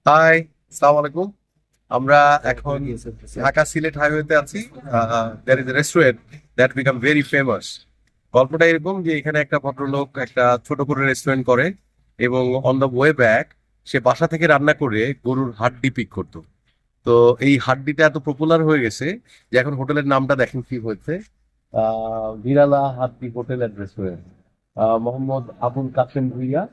High, আসসালামু আলাইকুম। আমরা এখন ঢাকা সিলেট হাইওয়েতে আছি। There is a restaurant that become very famous. গল্পটা এরকম যে এখানে একটা ভদ্রলোক একটা ছোট করে রেস্টুরেন্ট করে এবং অন দ্য ওয়ে ব্যাক সে বাসা থেকে রান্না করে গরুর হাড্ডি পিক করতো। তো এই হাড্ডিটা এত পপুলার হয়ে গেছে যে এখন হোটেলের নামটা দেখেন কি হয়েছে, Nirala Haddi hotel and restaurant. Mohammad Abul Kasem Bhuiyan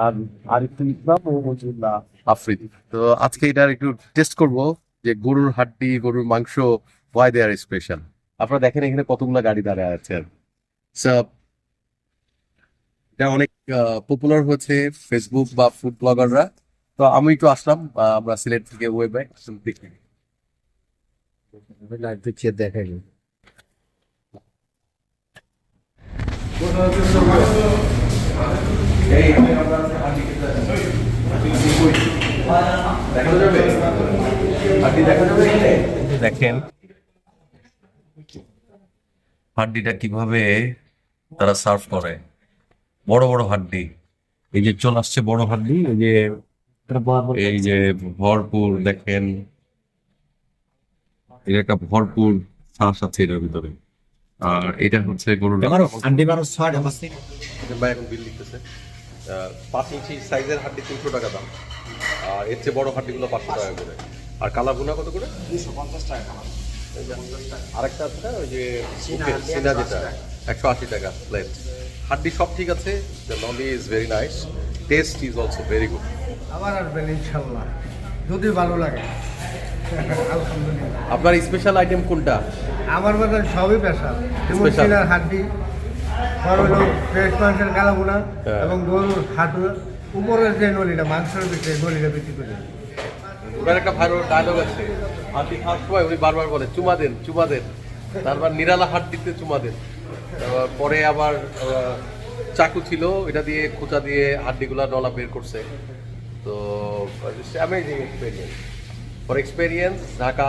আর আরিফুল ইসলাম ও মজুল্লাহ আফ্রিদি। তো আজকে এটার একটু টেস্ট করব যে গরুর হাড্ডি, গরুর মাংস, ওয়াই দে আর স্পেশাল। আপনারা দেখেন এখানে কতগুলা গাড়ি দাঁড়ায় আছে। So, এটা অনেক পপুলার হয়েছে ফেসবুক বা ফুড ব্লগাররা। তো আমি একটু আসলাম, আমরা সিলেট থেকে ওয়ে বাই দেখি। দেখাই দেখেন হাড্ডিটা কিভাবে তারা সার্ভ করে, বড় বড় হাড্ডি। এই যে চলে আসছে বড় হাড্ডি, এই যে ভরপুর দেখেন, এটা একটা ভরপুর শ্বাস আছে এটার ভিতরে। আর এটা হচ্ছে গরুর ভাই এখন বিল লিখতেছে। 5 ইঞ্চি সাইজের হাড্ডি 300 টাকা দাম, আর এর চেয়ে বড় হাড্ডিগুলো 500 টাকা করে। আর কালা ভুনা কত করে? 250 টাকা। আরেকটা আছে না, ওই যে সিনা, যেটা 180 টাকা প্লেট। হাড্ডি সব ঠিক আছে, দ্য ললি is very nice, test is also very good. আবার আসবেন ইনশাল্লাহ যদি ভালো লাগে। আলহামদুলিল্লাহ। আপনার স্পেশাল আইটেম কোনটা? আমার বাজার সবই পেশা, যেমন Special? সিনার হাড্ডি, বড় হলো ফ্রেশ মাংসের কালাগুনা হ্যাঁ। এবং গরুর হাঁটু উপরের যে নলিটা মাংসের ভিতরে নলিটা বিক্রি করে। ওনার একটা ভাইরাল ডায়লগ আছে, হাড্ডি খাওয়ার সময় উনি বারবার বলে চুমা দেন, চুমা দেন। তারপর নিরালা হাড্ডিতে চুমা দেন। পরে আবার চাকু ছিল, এটা দিয়ে খোঁচা দিয়ে হাড্ডিগুলা নলা বের করছে। তো amazing experience. For experience Dhaka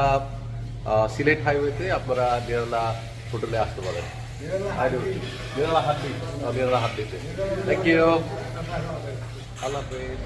Sylhet হাইওয়েতে আপনারা নিরালা হোটেলে আসতে পারেন। নিরালা হাড্ডি, নিরালা হাড্ডিতে। থ্যাংক ইউ, আল্লাহ হাফেজ।